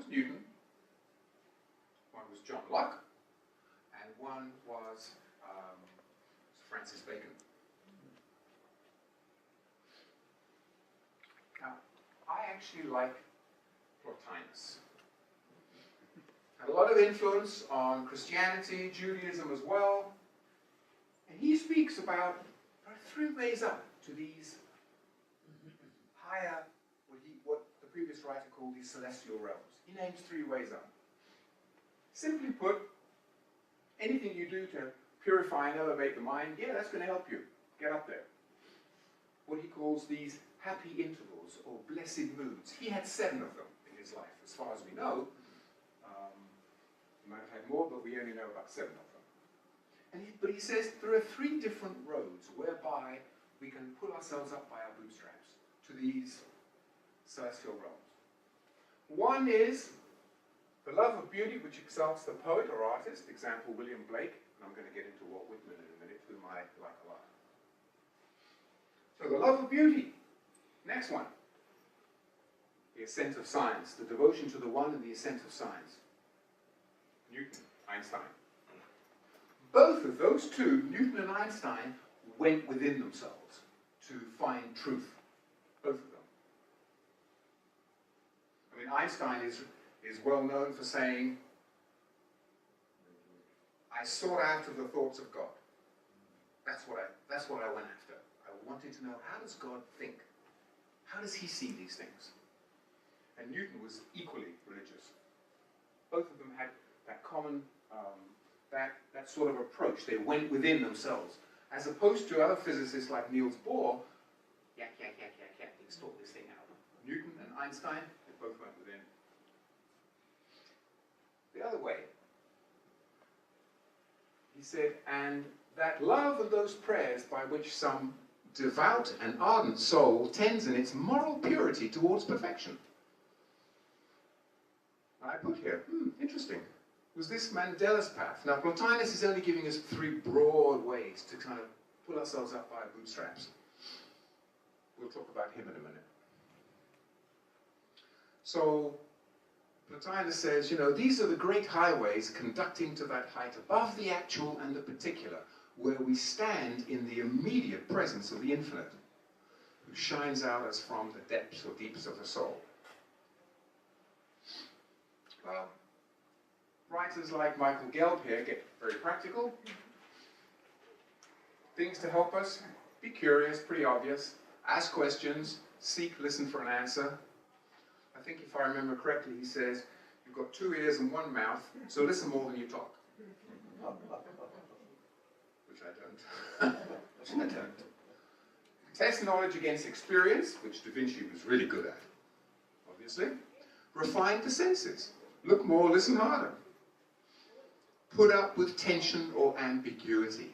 was Newton, one was John Locke, and one was Francis Bacon. Now, I actually like Plotinus. Had a lot of influence on Christianity, Judaism as well. And he speaks about there are 3 ways up to these higher, what the previous writer called these celestial realms. He names 3 ways up. Simply put, anything you do to purify and elevate the mind, yeah, that's going to help you get up there. What he calls these happy intervals or blessed moods. He had 7 of them in his life, as far as we know. He might have had more, but we only know about 7 of them. But he says there are 3 different roads whereby we can pull ourselves up by our bootstraps to these celestial realms. One is the love of beauty which exalts the poet or artist, example William Blake, and I'm going to get into Walt Whitman in a minute, whom I like a lot. So the love of beauty. Next one. The ascent of science, the devotion to the one and the ascent of science. Newton, Einstein. Both of those 2, Newton and Einstein, went within themselves to find truth. Both of them. I mean, Einstein is well known for saying, I sought after the thoughts of God. That's what I went after. I wanted to know, how does God think? How does he see these things? And Newton was equally religious. Both of them had that common, that sort of approach. They went within themselves. As opposed to other physicists like Niels Bohr, they sort this thing out. Newton and Einstein, they both went within. The other way, he said, and that love and those prayers by which some devout and ardent soul tends in its moral purity towards perfection. I put here, interesting. Was this Mandela's path? Now, Plotinus is only giving us 3 broad ways to kind of pull ourselves up by our bootstraps. We'll talk about him in a minute. So, Plotinus says, these are the great highways conducting to that height above the actual and the particular, where we stand in the immediate presence of the infinite, who shines out as from the depths or deeps of the soul. Well, writers like Michael Gelb here get very practical. Things to help us: be curious, pretty obvious, ask questions, seek, listen for an answer. I think if I remember correctly, he says, you've got 2 ears and 1 mouth, so listen more than you talk. Which I don't. Test knowledge against experience, which Da Vinci was really good at, obviously. Refine the senses. Look more, listen harder. Put up with tension or ambiguity.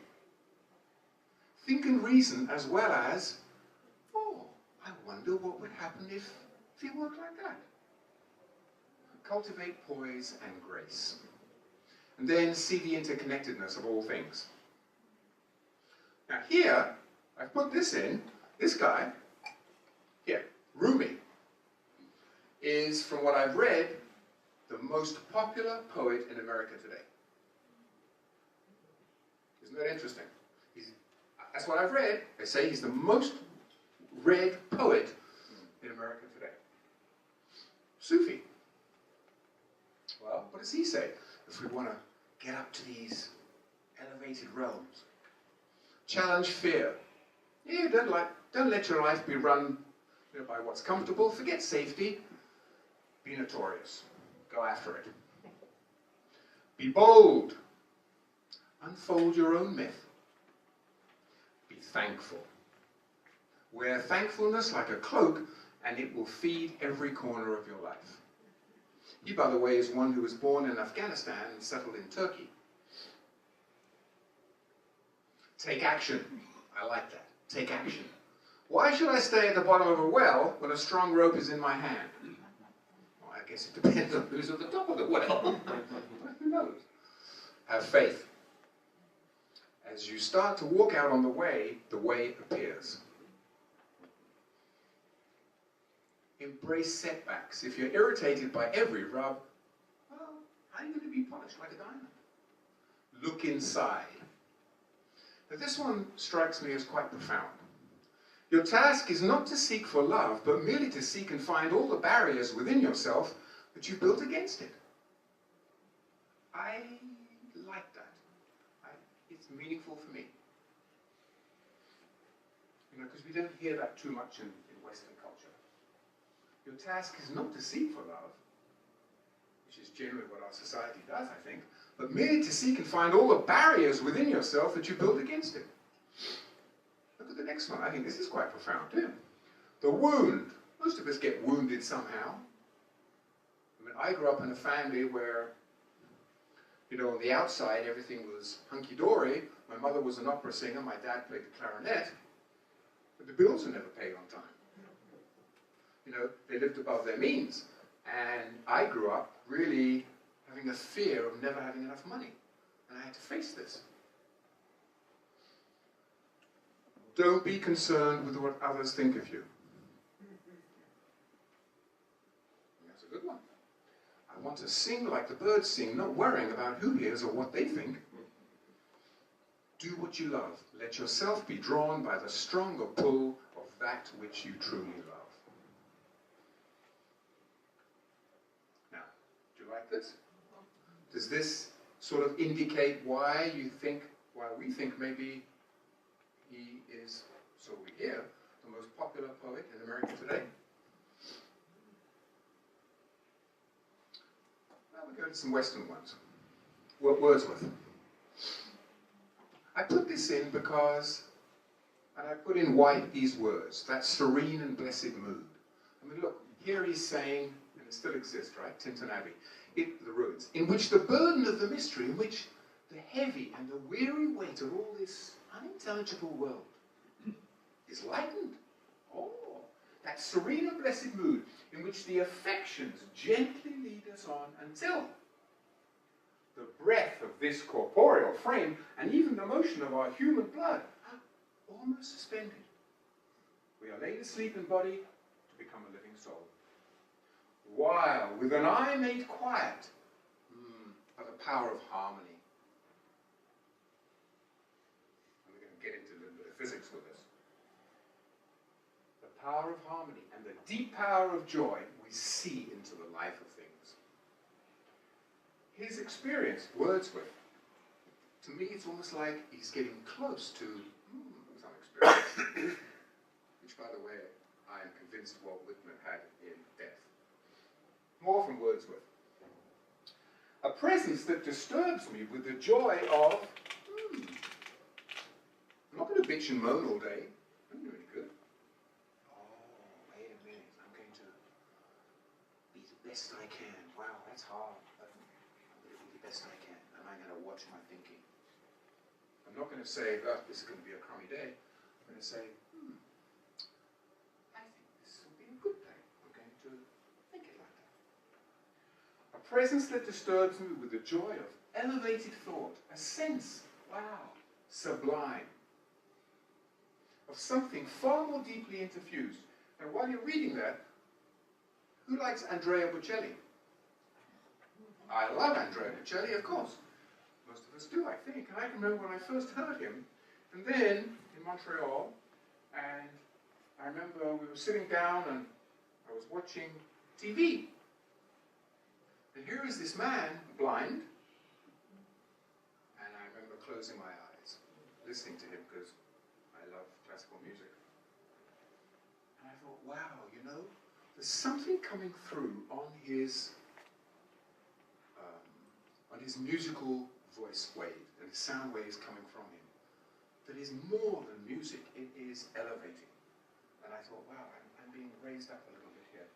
Think and reason as well as, I wonder what would happen if it worked like that. Cultivate poise and grace. And then see the interconnectedness of all things. Now here, I've put this in. This guy, here, Rumi, is, from what I've read, the most popular poet in America today. Isn't that interesting? That's what I've read. They say he's the most read poet in America today. Sufi. Well, what does he say? If we want to get up to these elevated realms. Challenge fear. Yeah, don't let your life be run by what's comfortable. Forget safety. Be notorious. Go after it. Be bold. Unfold your own myth. Be thankful. Wear thankfulness like a cloak, and it will feed every corner of your life. He, by the way, is one who was born in Afghanistan and settled in Turkey. Take action. I like that. Take action. Why should I stay at the bottom of a well when a strong rope is in my hand? Well, I guess it depends on who's at the top of the well. Who knows? Have faith. As you start to walk out on the way appears. embrace setbacks. If you're irritated by every rub, well, how are you going to be polished like a diamond? Look inside. Now, this one strikes me as quite profound. Your task is not to seek for love, but merely to seek and find all the barriers within yourself that you've built against it. I like that. It's meaningful for me. You know, because we don't hear that too much in Western culture. Your task is not to seek for love, which is generally what our society does, I think, but merely to seek and find all the barriers within yourself that you build against it. Look at the next one. I think this is quite profound too. The wound. Most of us get wounded somehow. I mean, I grew up in a family where, you know, on the outside everything was hunky-dory. My mother was an opera singer, my dad played the clarinet, but the bills were never paid on time. You know, they lived above their means. And I grew up really having a fear of never having enough money. And I had to face this. Don't be concerned with what others think of you. That's a good one. I want to sing like the birds sing, not worrying about who hears or what they think. Do what you love. Let yourself be drawn by the stronger pull of that which you truly love. Now, do you like this? Does this sort of indicate why we think maybe he is, so we hear, the most popular poet in America today? Well, we go to some Western ones. Wordsworth. I put this in because, and I put in white these words, that serene and blessed mood. I mean, look, here he's saying, and it still exists, right? Tinton Abbey, the ruins, in which the burden of the mystery, in which the heavy and the weary weight of all this unintelligible world is lightened. Oh, that serene and blessed mood in which the affections gently lead us on until the breath of this corporeal frame and even the motion of our human blood are almost suspended. We are laid asleep in body to become a living soul. While with an eye made quiet by the power of harmony. And we're going to get into a little bit of physics with this. The power of harmony and the deep power of joy we see into the life of things. His experience, Wordsworth, to me it's almost like he's getting close to some experience, which by the way I am convinced Walt Whitman had in death. More from Wordsworth. A presence that disturbs me with the joy of, I'm not going to bitch and moan all day. I'm doing really good. Oh, wait a minute. I'm going to be the best I can. Wow, that's hard. But I'm going to be the best I can. And I'm going to watch my thinking. I'm not going to say, oh, this is going to be a crummy day. I'm going to say, I think this will be a good day. I'm going to think it like that. A presence that disturbs me with the joy of elevated thought, a sense, wow, sublime, of something far more deeply interfused. And while you're reading that, who likes Andrea Bocelli? I love Andrea Bocelli, of course. Most of us do, I think. And I can remember when I first heard him, and then in Montreal, and I remember we were sitting down and I was watching TV. And here is this man, blind, and I remember closing my eyes, listening to him because I love classical music. And I thought, wow, you know, there's something coming through on his musical voice wave, and his sound waves coming from him, that is more than music, it is elevating. And I thought, wow, I'm being raised up a little bit here.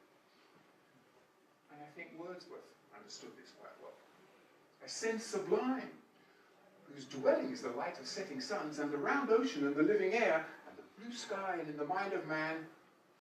And I think Wordsworth understood this quite well. A sense sublime, whose dwelling is the light of setting suns, and the round ocean, and the living air, and the blue sky, and in the mind of man,